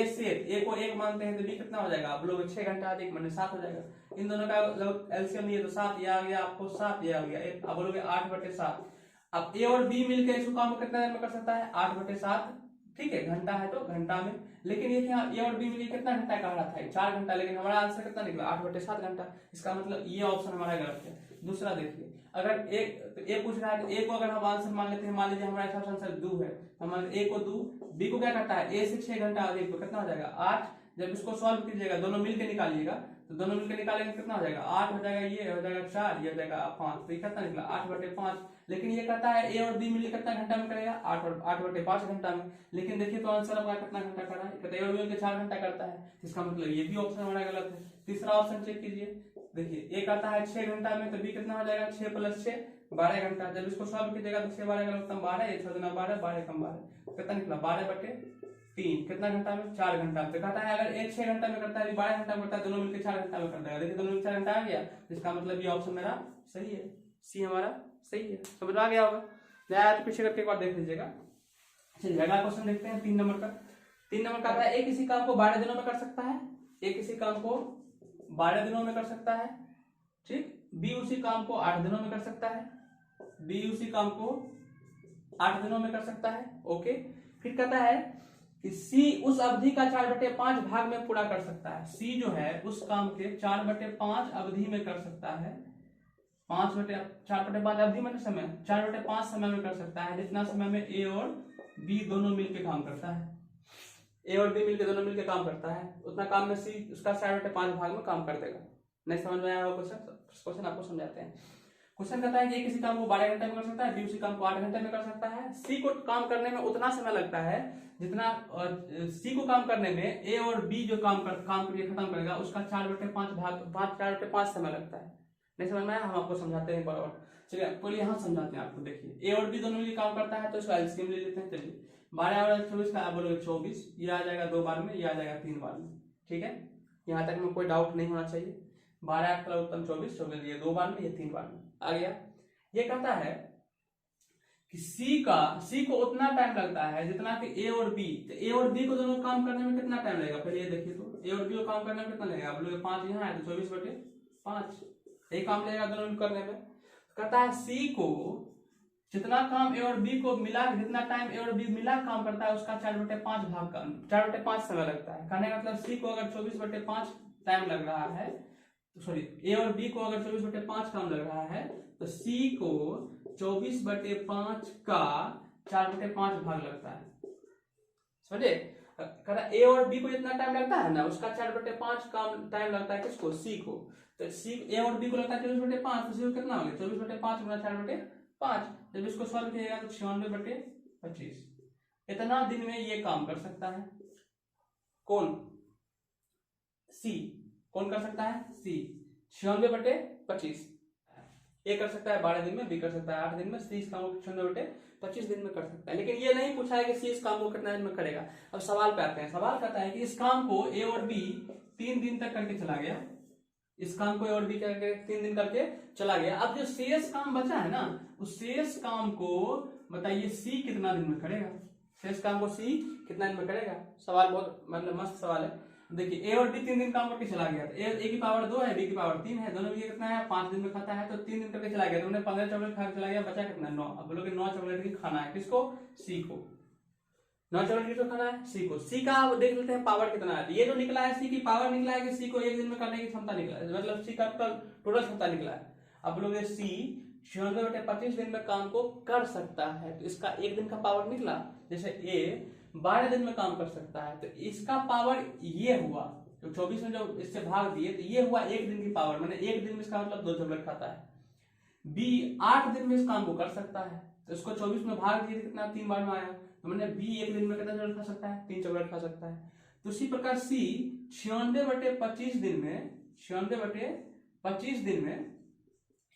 ए को 1 मानते हैं तो बी कितना हो जाएगा? आप लोग 6 घंटा अधिक मैंने 7 हो जाएगा। इन दोनों का जब एलसीएम लिए तो 7 ये आ गया, आपको 7 ये आ गया, आप बोलोगे 8/7। अब ए और बी मिलकर इस काम को कितना देर में कर सकता है? 8/7। ठीक है, घंटा है तो घंटा में। लेकिन ये क्या, ए और बी मिलकर कितना घंटा कहा रहा था? 4 घंटा, लेकिन हमारा आंसर कितना निकला? 8/7 घंटा। इसका मतलब ये ऑप्शन हमारा गलत है। दूसरा देखिए, अगर एक तो ए पूछ रहा है तो ए को अगर हम आंसर मान लेते हैं, मान लीजिए हमारे पास आंसर 2 है, हम ए को 2, बी को क्या करता है, ए से 6 घंटा अधिक, तो कितना हो जाएगा 8। जब इसको सॉल्व कीजिएगा, दोनों मिलकर निकालिएगा, तो दोनों मिलकर निकालेंगे कितना हो जाएगा 8 हो जाएगा, ये हो जाएगा 4, ये हो जाएगा 5, तो ये कितना निकला 8/5। लेकिन ये कहता है ए और बी मिलकर कितना घंटा में करेगा 8/5 घंटा में। लेकिन देखिए तो आंसर हमारा कितना घंटा कर रहा है, कहते ए और बी मिलकर 4 घंटा करता है, इसका मतलब ये भी ऑप्शन हमारा गलत है। तीसरा ऑप्शन चेक कीजिए, देखिए ए कहता है 6 घंटा में, तो बी कितना हो जाएगा 6 + 6 12 घंटा। जब इसको सॉल्व कीजिएगा तो 6 12 का उत्तम 12, ये 6 × 12 12 कम 12 कितना निकला 12/3, कितना घंटा में 4 घंटा में। तो कहता है अगर एक 6 घंटा में करता है, 12 घंटा में करता है, दोनों मिलकर 4 घंटा में कर देगा। देखिए दोनों मिलकर 4 घंटा आ गया, इसका मतलब ये ऑप्शन मेरा सही है, सी हमारा सही है। समझ आ गया होगा, नया तो पीछे करके एक बार देख लीजिएगा। चलिए अगला क्वेश्चन देखते हैं 3 नंबर का। 3 नंबर का आता है, ए किसी काम को 12 दिनों में कर सकता है, ए किसी काम को 12 दिनों में कर सकता है, ठीक। बी उसी काम को 8 दिनों में कर सकता है, बी उसी काम को 8 दिनों में कर सकता है, ओके। फिर कहता है कि सी उस अवधि का 4/5 भाग में पूरा कर सकता है। सी जो है उस काम के 4/5 अवधि में कर सकता है, 4/5 अवधि में समय 4/5 समय में कर सकता है, जितना समय में ए और बी दोनों मिलकर काम करता है। ए और बी मिलकर दोनों मिलकर काम करता है, उतना काम में सी उसका 4/5 भाग में काम कर देगा। नहीं समझ में आया क्वेश्चन आपको समझाते हैं। क्वेश्चन कहता है कि किसी काम को 12 घंटे में कर सकता है, बी उसी काम को 8 घंटे में कर सकता है। सी को काम करने में उतना समय लगता है जितना सी को काम करने में ए और बी जो काम करके खत्म करेगा उसका 4/5 समय लगता है। नहीं समझ में आया, हम आपको समझाते हैं बराबर। चलिए पहले यहाँ समझाते हैं आपको। देखिए ए और बी दोनों मिलकर काम करता है, तो इसका एलसीएम ले लेते हैं। चलिए 12 और 24 का आप बोलोगे 24, ये आ जाएगा 2 बार में, ये आ जाएगा 3 बार में, ठीक है। यहाँ तक में कोई डाउट नहीं होना चाहिए। 12 8 उत्तम 24, 24 ये 2 बार में, ये 3 बार में आ गया। ये कहता है कि सी को उतना टाइम लगता है जितना कि ए और बी, तो ए और बी को दोनों काम करने में कितना टाइम लगेगा पहले ये देखिए। तो ए और बी को काम करने में कितना लगेगा, आप लोग 5 यहाँ है तो 24/5 यही काम लगेगा दोनों करने में। कहता है सी को जितना काम ए और बी को मिला, जितना टाइम ए और बी मिला काम करता है उसका 4/5 भाग का 4/5 समय लगता है। कहने का मतलब सी को अगर 24/5 टाइम लग रहा है, सॉरी ए और बी को अगर 24/5 काम लग रहा है, तो सी को 24/5 का 4/5 भाग लगता है, समझे। कहता ए और बी को जितना टाइम लगता है ना उसका 4/5 काम टाइम लगता है किसको, सी को। तो सी ए और बी को लगता है 24/5, तो सी को कितना हो गया 24/5 गुना 4/5। जब इसको सॉल्व किएगा तो 96/25 इतना दिन में ये काम कर सकता है। कौन, सी। कौन कर सकता है, सी। 96/25 ए कर सकता है 12 दिन में, बी कर सकता है 8 दिन में, सी इस काम को 96/25 दिन में कर सकता है। लेकिन ये नहीं पूछा है कि सी इस काम को कितना दिन में करेगा। अब सवाल पे आते हैं। सवाल कहता है कि इस काम को ए और बी 3 दिन तक करके चला गया, इस काम को ए और बी करके 3 दिन करके चला गया। अब जो शेष काम बचा है ना, उस शेष काम को बताइए सी कितना दिन में करेगा, शेष काम को सी कितना दिन में करेगा। सवाल बहुत मतलब मस्त सवाल है। देखिए ए और बी 3 दिन काम करके चला गया, तो ए की पावर 2 है, बी की पावर 3 है, दोनों में कितना है 5 दिन में खाता है, तो 3 दिन करके चला गया। तो उन्हें 15 चॉकलेट खा के चला गया, बचा कितना 9। अब बोलोगे 9 चॉकलेट ही खाना है, किसको, सी को। 9 चॉकलेट किसको खाना है, सी को। सी का देख लेते हैं पावर कितना है। ये जो निकला है सी की पावर निकला है कि सी को 1 दिन में करने की क्षमता निकला है, मतलब सी का टोटल क्षमता निकला है। अब बोलोगे सी 96/25 दिन में काम को कर सकता है, तो इसका 1 दिन का पावर निकला। जैसे ए 12 दिन में काम कर सकता है, तो इसका पावर ये हुआ, तो 24 में जो इससे भाग दिए तो ये हुआ 1 दिन की पावर, मैंने 1 दिन में इसका मतलब 2 चॉकलेट खाता है। बी 8 दिन में इस काम को कर सकता है, तो इसको 24 में भाग दिए तो कितना 3 बार में आया, तो मैंने बी 1 दिन में कितना चॉकलेट खा सकता है, 3 चॉकलेट खा सकता है। तो इसी प्रकार सी 96/25 दिन में 96/25 दिन में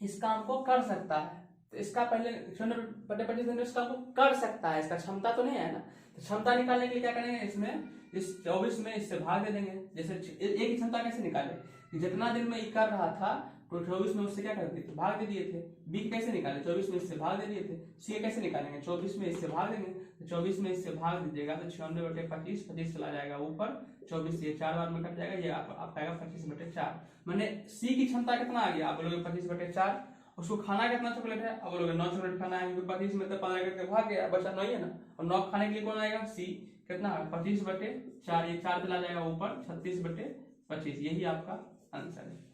इस काम को कर सकता है। तो इसका पहले 96/25 दिन में इस काम को कर सकता है, इसका क्षमता तो नहीं है ना। तो क्षमता निकालने के लिए क्या करेंगे, इसमें इस 24 में इससे भाग दे देंगे। जैसे एक की क्षमता कैसे निकाले, जितना दिन में ये कर रहा था तो 24 में उससे क्या कर दिए थे, भाग दे दिए थे। बी कैसे निकाले, 24 में इससे भाग दे दिए थे। सी कैसे निकालेंगे, 24 में इससे भाग देंगे, तो 24 में इससे भाग दीजिएगा तो 96/25 25 चला जाएगा ऊपर, 24 ये 4 बार में कट जाएगा, ये आपका आएगा 25/4। मैंने सी की क्षमता कितना आ गया, आप बोलोगे 25/4। उसको खाना कितना चॉकलेट है, अब बोलोगे 9 चॉकलेट खाना है, क्योंकि 25 में तो 15 करके भाग गया, बचा 9 ही है ना। और 9 खाने के लिए कौन आएगा, सी। कितना है 25/4, ये 4 चला जाएगा ऊपर 36/25, यही आपका आंसर है।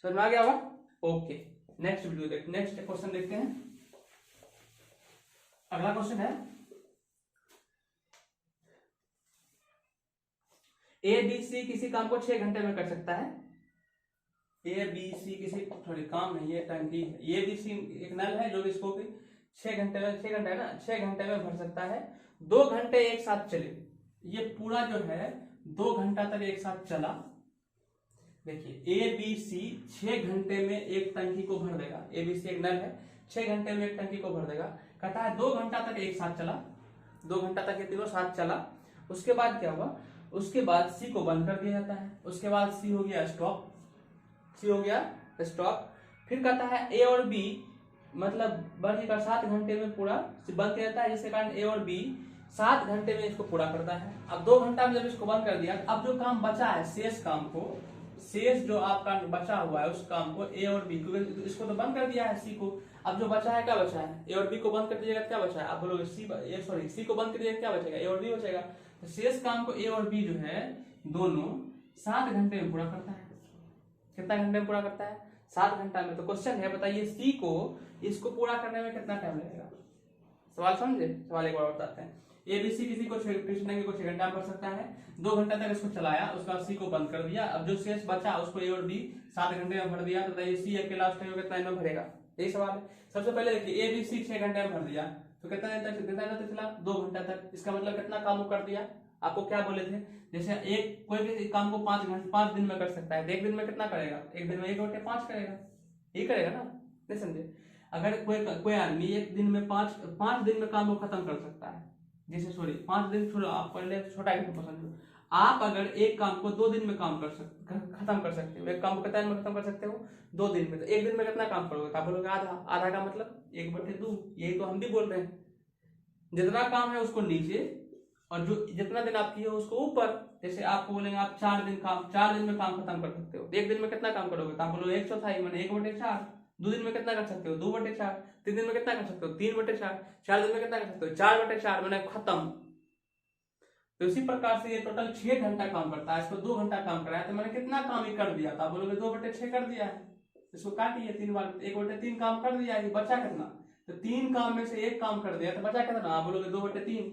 समझ में आ गया होगा, okay. Next video next question देखते हैं। अगला क्वेश्चन है ए बी सी किसी काम को 6 घंटे में कर सकता है। ए बी सी किसी थोड़ी काम नहीं है, टंकी है। ए बी सी एक नल है जो इसको 6 घंटे में, 6 घंटे है ना, 6 घंटे में भर सकता है। 2 घंटे एक साथ चले, ये पूरा जो है 2 घंटा तक एक साथ चला। देखिए ए बी सी 6 घंटे में एक टंकी को भर देगा। ए बी सी एक नल है, 6 घंटे में एक टंकी को भर देगा। कहता है 2 घंटा तक एक साथ चला, 2 घंटा तक ये तीनों साथ चला। उसके बाद क्या हुआ, उसके बाद सी को बंद कर दिया जाता है। उसके बाद सी हो गया स्टॉप, सी हो गया स्टॉप। फिर कहता है ए और बी मतलब बंद कर 7 घंटे में पूरा बंद किया जाता है, जिसके कारण ए और बी 7 घंटे में इसको पूरा करता है। अब 2 घंटा में जब इसको बंद कर दिया, अब जो काम बचा है शेष काम को, शेष जो आपका बचा हुआ है उस काम को ए और बी, क्योंकि इसको तो बंद कर दिया है सी को, अब जो बचा है क्या बचा है, ए और बी को बंद कर दीजिएगा क्या बचा है, आप बोलोगे सी को बंद कर दीजिएगा क्या बचेगा, ए और बी बचेगा। तो शेष काम को ए और बी जो है दोनों 7 घंटे में पूरा करता है। कितना घंटे में पूरा करता है, 7 घंटा में। तो क्वेश्चन है बताइए सी को इसको पूरा करने में कितना टाइम लगेगा। सवाल समझे, सवाल एक बार बताते हैं। एबीसी किसी को 6 घंटा में भर सकता है। 2 घंटा तक इसको चलाया, उसके बाद सी को बंद कर दिया। अब जो शेष बचा उसको ए और बी 7 घंटे में भर दिया। तो बताइए सी अकेला उस टाइम कितना में भरेगा, यही सवाल है। सबसे पहले देखिए ए बी सी 6 घंटे में भर दिया तो कितना देर तक चला, 2 घंटा तक। इसका मतलब कितना काम वो कर दिया, आपको क्या बोले थे, जैसे एक कोई भी काम को 5 दिन में कर सकता है, तो 1 दिन में कितना करेगा, 1 दिन में 1/5 करेगा, यही करेगा ना, नहीं समझे। अगर कोई आदमी 1 दिन में 5 दिन में काम को खत्म कर सकता है, जैसे 5 दिन छोड़ो, आप पहले छोटा एग्जांपल समझो। आप अगर एक काम को 2 दिन में खत्म कर सकते हो, एक काम को कितना दिन में खत्म कर सकते हो, 2 दिन में, तो 1 दिन में कितना काम करोगे, तो आप बोलोगे आधा का मतलब 1/2। यही तो हम भी बोल रहे हैं, जितना काम है उसको नीचे और जो जितना दिन आप किए हो उसको ऊपर। जैसे आपको बोलेंगे आप 4 दिन में काम खत्म कर सकते हो, 1 दिन में कितना काम करोगे, तो आप बोलोगे 1/4 मैंने 1/4। 2 दिन में कितना कर सकते हो, 2/4। 3 दिन में कितना कर सकते हो, 3/4। 4 दिन में कितना कर सकते हो, 4/4 मैंने खत्म। तो इसी प्रकार से ये टोटल 6 घंटा काम करता है, इसको 2 घंटा काम कराया, तो मैंने कितना काम ही कर दिया था, बोलोगे 2/6 कर दिया है। इसको काटिए 3 बार, 1/3 काम कर दिया है, बचा कितना, तो 3 काम में से 1 काम कर दिया तो बचा कितना, आप बोलोगे 2/3।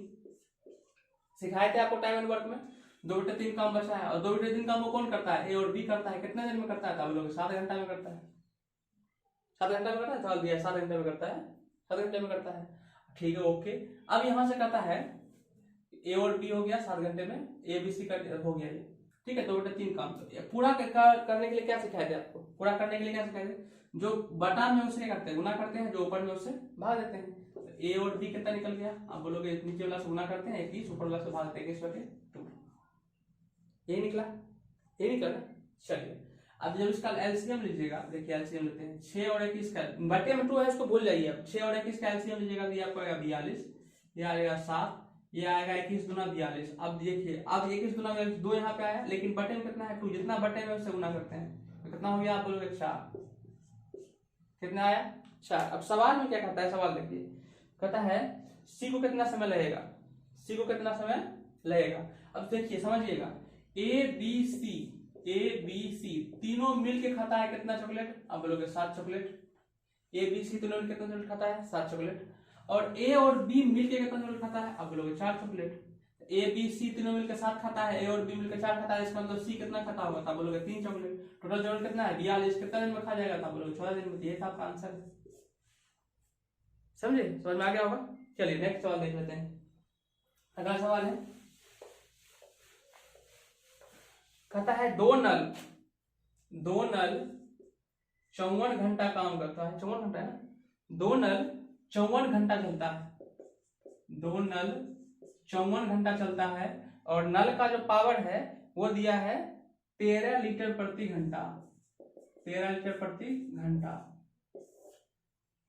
सिखाए थे आपको टाइम एंड वर्क में, 2/3 काम बचा है। और 2/3 काम वो कौन करता है, ए और बी करता है। कितने दिन में करता है, आप बोलोगे 7 घंटा में करता है। 7 घंटा में करता है, सवाल दिया 7 घंटे में करता है, 7 घंटे में करता है, ठीक है ओके। अब यहां से कहता है ए और बी हो गया 7 घंटे में, ए बी सी हो गया ये, ठीक है। 2/3 काम तो पूरा करने के लिए क्या सिखाए थे आपको, पूरा करने के लिए क्या सिखाए थे, जो बटा में उससे करते हैं गुना करते हैं, जो ऊपर में उससे भाग देते हैं। तो ए और बी कितना निकल गया, आप बोलोगे नीचे वाला से गुना करते हैं 21, ऊपर वाला से भाग देते हैं 21/2, ये निकला, ये निकला। चलिए अब जब इसका एलसीएम लीजिएगा, देखिए एलसीएम लेते हैं 6 और 21 का, बटे में 2 है इसको भूल जाइए। अब 6 और 21 का एलसीएम लीजिएगा तो ये आपको आएगा 42, ये आएगा 7, ये आएगा 21 दूना 42। अब देखिए अब 21 दूना 42, 2 यहाँ पे आया, लेकिन बटे में कितना है 2, जितना बटे में उससे गुना करते हैं तो कितना हो गया, आप बोलोगे 4। कितना आया 4। अब सवाल में क्या कहता है, सवाल देखिए कहता है सी को कितना समय लगेगा, सी को कितना समय लगेगा। अब देखिए समझिएगा, ए बी सी तीनों मिल के खाता है कितना चॉकलेट, आप बोलोगे 7 चॉकलेट। ए बी सी तीनों मिलकर कितना चॉकलेट खाता है, 7 चॉकलेट। और ए और बी मिलकर कितना चॉकलेट खाता है, आप बोलोगे 4 चॉकलेट। ए बी सी तीनों मिलकर 7 खाता है, ए और बी मिलकर 4 खाता है, इसका मतलब सी कितना खाता होगा, आप बोलोगे 3 चॉकलेट। टोटल चॉकलेट कितना है 42, कितना दिन में खा जाएगा, आप बोलोगे 14 दिन में। ये था आपका आंसर, समझे, समझ में आ गया होगा। चलिए नेक्स्ट सवाल देख लेते हैं। अगला सवाल है, कहता है दो नल 54 घंटा काम करता है, 54 घंटा है ना, 2 नल 54 घंटा चलता है, 2 नल 54 घंटा चलता है और नल का जो पावर है वो दिया है 13 लीटर प्रति घंटा, 13 लीटर प्रति घंटा।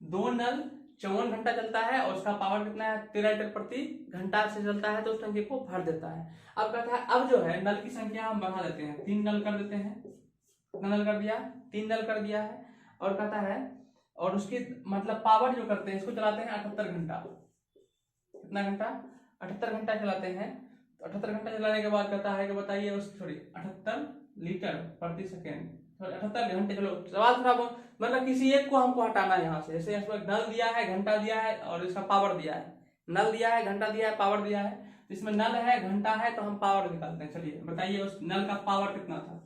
2 नल 54 घंटा चलता है और उसका पावर कितना है 13 लीटर प्रति घंटा से चलता है, तो उस टंकी को भर देता है। अब कहता है अब जो है नल की संख्या हम बढ़ा देते हैं, 3 नल कर देते हैं। कितना नल कर दिया, 3 नल कर दिया है। और कहता है और उसकी मतलब पावर जो करते हैं, इसको चलाते हैं 78 घंटा। कितना घंटा, 78 घंटा चलाते हैं। तो 78 घंटा चलाने के बाद कहता है कि बताइए उस 78 लीटर प्रति सेकेंड, 78 घंटे। चलो सवाल थोड़ा मतलब किसी एक को हमको हटाना है यहाँ से। जैसे इसमें नल दिया है, घंटा दिया है और इसका पावर दिया है। नल दिया है, घंटा दिया है, पावर दिया है। तो इसमें नल है, घंटा है, तो हम पावर निकालते हैं। चलिए बताइए उस नल का पावर कितना था।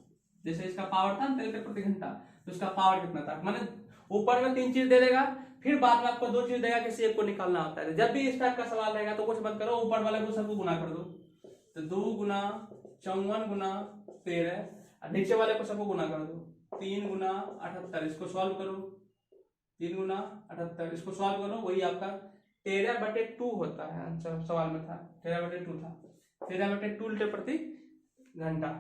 जैसे इसका पावर था 3 लीटर प्रति घंटा, तो इसका पावर कितना था। माने ऊपर में 3 चीज दे देगा, फिर बाद में आपको 2 चीज देगा, किसी एक को निकालना होता है। जब भी इस टाइप का सवाल रहेगा तो कुछ मत करो, ऊपर वाले को सबको गुना कर दो। तो 2 गुना 54 गुना 13, नीचे वाले को सबको गुना कर दो। 3 गुना 78, इसको सॉल्व करो। 3 गुना 78, इसको सॉल्व करो। वही आपका 13/2 होता है आंसर। सवाल में था 13/2 था। 13/2 लीटर प्रति घंटा।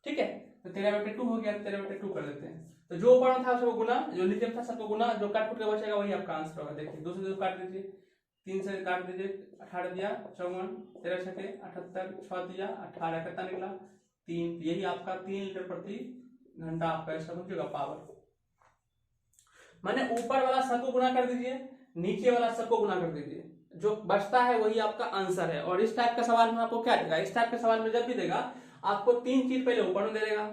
ठीक है, तो 13/2 हो गया, 13/2 कर देते हैं। तो जो ऊपर था सबको गुना, जो नीचे था सबको गुना, जो काट फुट के बचेगा वही आपका आंसर होगा। देखिए 2 से 2 काट दीजिए, 3 से काट दीजिए, 18 दिया 54, 13 छके 78, 6 दिया 18, कितना निकला 3। यही आपका 3 लीटर प्रति घंटा आपका इसका बचेगा पावर। माने ऊपर वाला सबको गुना कर दीजिए, नीचे वाला सबको गुना कर दीजिए, जो बचता है वही आपका आंसर है। और इस टाइप का सवाल में आपको क्या देगा, इस टाइप के सवाल में जब भी देगा आपको 3 चीज पहले ऊपर में दे देगा,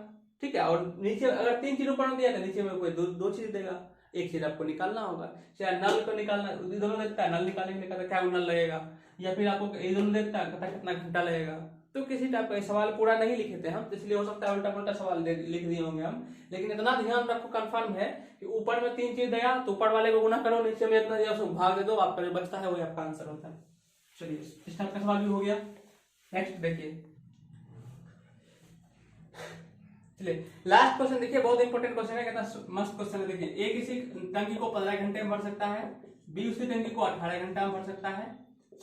ठीक है, और नीचे अगर 3 चीज ऊपर में दिया तो नीचे में कोई दो चीज देगा, एक चीज आपको निकालना होगा। चाहे नल को निकालना, दोनों देता है, नल निकालने के लिए कहता है क्या नल लगेगा, या फिर आपको ये दोनों देता है कहता कितना घंटा लगेगा। तो किसी टाइप का सवाल पूरा नहीं लिखे थे हम, इसलिए हो सकता है उल्टा पुल्टा सवाल लिख दिए होंगे हम। लेकिन इतना ध्यान रखो, कंफर्म है कि ऊपर में 3 चीज देगा तो ऊपर वाले को गुना करो, नीचे में इतना दिया उसको भाग दे दो, आपका जो बचता है वही आपका आंसर होता है। चलिए इस टाइप का सवाल भी हो गया। नेक्स्ट देखिए, चलिए लास्ट क्वेश्चन देखिए, बहुत इंपॉर्टेंट क्वेश्चन है, कितना मस्त क्वेश्चन है। देखिए ए किसी टंकी को 15 घंटे में भर सकता है, बी उसी टंकी को 18 घंटा में भर सकता है।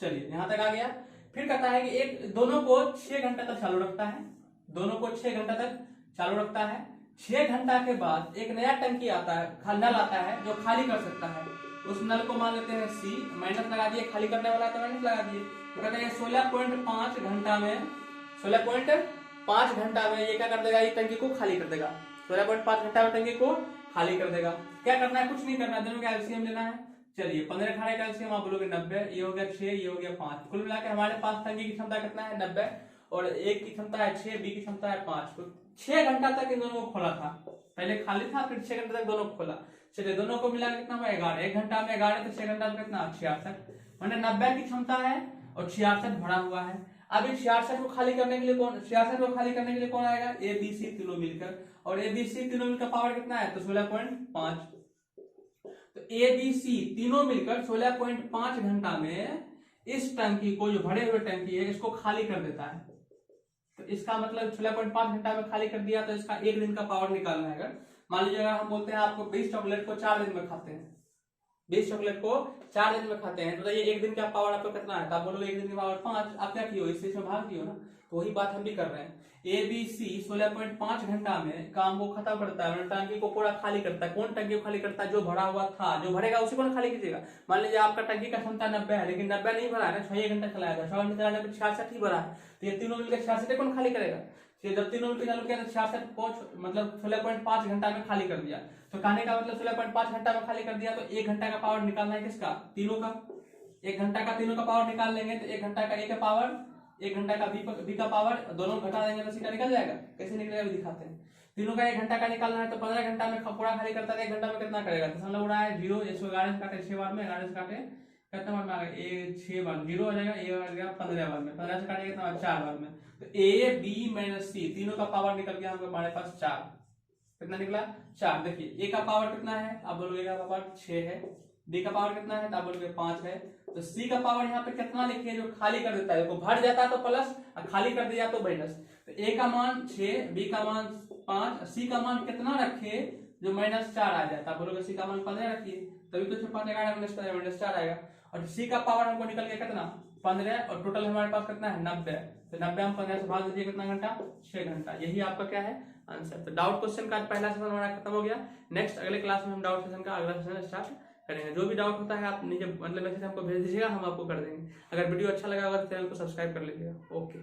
चलिए यहां तक आ गया। फिर कहता है कि एक दोनों को 6 घंटा तक चालू रखता है, दोनों को 6 घंटा तक चालू रखता है। 6 घंटा के बाद एक नया टंकी आता है, नल आता है जो खाली कर सकता है। उस नल को मान लेते हैं सी, माइनस लगा दिए, खाली करने वाला तो माइनस लगा दिए। तो कहते हैं 16.5 घंटा में, 16.5 घंटा में ये क्या कर देगा, ये टंकी को खाली कर देगा। 16.5 घंटा में टंकी को खाली कर देगा। क्या करना है, कुछ नहीं करना है, दोनों का एलसीएम लेना है। चलिए 15 18 का एलसीएम आप बोलोगे 90, ये हो गया 6, ये हो गया 5। कुल मिलाकर हमारे पास टंकी की क्षमता कितना है 90, और एक की क्षमता है 6, बी की क्षमता है 5। तो 6 घंटा तक इन दोनों को खोला था, पहले खाली था फिर 6 घंटे तक दोनों को खोला। चलिए दोनों को मिला कितना हुआ 11, 1 घंटा में 11 तो 6 घंटा में कितना 66, मैंने 90 की क्षमता है और 66 भरा हुआ है। अब इस 66 को खाली करने के लिए कौन, 66 को खाली करने के लिए कौन आएगा, ए बी सी तीनों मिलकर, और ए बी सी तीनों मिलकर पावर कितना है तो 16.5। तो ए बी सी तीनों मिलकर 16.5 घंटा में इस टंकी को, जो भरे हुए टंकी है, इसको खाली कर देता है। तो इसका मतलब 16.5 घंटा में खाली कर दिया, तो इसका 1 दिन का पावर निकालना है। अगर मान लीजिए अगर हम बोलते हैं आपको 20 चॉकलेट को 4 दिन में खाते हैं, 20 चॉकलेट को 4 दिन में खाते हैं, तो ये 1 दिन का पावर आपको कितना है, तो आप बोलोगे 1 दिन की पावर 5। आप क्या किए हो, इससे इसमें भाग दियो ना। तो वही बात हम भी कर रहे हैं। ए बी सी 16.5 घंटा में काम को खत्म करता है, टंकी को पूरा खाली करता है। कौन टंकी को खाली करता है, जो भरा हुआ था, जो भरेगा उसी को खाली कीजिएगा। मान लीजिए आपका टंकी का क्षमता 90 है, लेकिन 90 नहीं भरा है ना, 6 घंटा चलाया था, 6 घंटे चलाने में 66 ही भरा है, तो ये तीनों मिलकर 66 कौन खाली करेगा। जब तीनों मिलकर चालू किया तो 66 मतलब 16.5 घंटा में खाली कर दिया। तो कहने का मतलब 16.5 घंटा में खाली कर दिया, तो 1 घंटा का पावर निकालना है किसका, तीनों का। 1 घंटा का तीनों का पावर निकाल लेंगे तो 1 घंटा का ए का पावर, 1 घंटा का बी का पावर, दोनों घटा देंगे तो सीधा निकल जाएगा। कैसे निकलेगा भी दिखाते हैं। तीनों का 1 घंटा का निकालना है, तो 15 घंटा में पूरा खाली करता है, 1 घंटा में कितना करेगा, तो समझ रहा है 0, 11 से काटे 6 बार में, 11 से काटे कितना बार में आ गया, 6 बार 0 हो जाएगा, ये आ गया 15 बार में, 15 से काटेगा कितना 4 बार में। तो ए बी माइनस सी तीनों का पावर निकल गया हमको, हमारे पास 4, कितना निकला 4। देखिए ए का पावर कितना है, आप बोलोगे का पावर 6 है, बी का पावर कितना है तो आप बोलोगे 5 है। तो सी का पावर यहाँ पे कितना लिखिए, जो खाली कर देता है, देखो भर जाता है तो प्लस, और खाली कर दिया तो माइनस। तो ए का मान 6, बी का मान 5, सी का मान कितना रखे जो -4 आ जाता है, बोलोगे सी का मान 15 रखिए, तभी तो 5 11 -4 आएगा। और सी का पावर हमको निकल गया कितना 15, और टोटल हमारे पास कितना है 90, तो 90 हम 15 से भाग दीजिए कितना घंटा 6 घंटा। यही आपका क्या है आंसर। तो डाउट क्वेश्चन का पहला सेशन हमारा खत्म हो गया। नेक्स्ट अगले क्लास में हम डाउट सेशन का अगला सेशन स्टार्ट करेंगे। जो भी डाउट होता है आप नीचे मतलब मैसेज हमको भेज दीजिएगा, हम आपको कर देंगे। अगर वीडियो अच्छा लगा होगा तो चैनल को सब्सक्राइब कर लीजिएगा। ओके।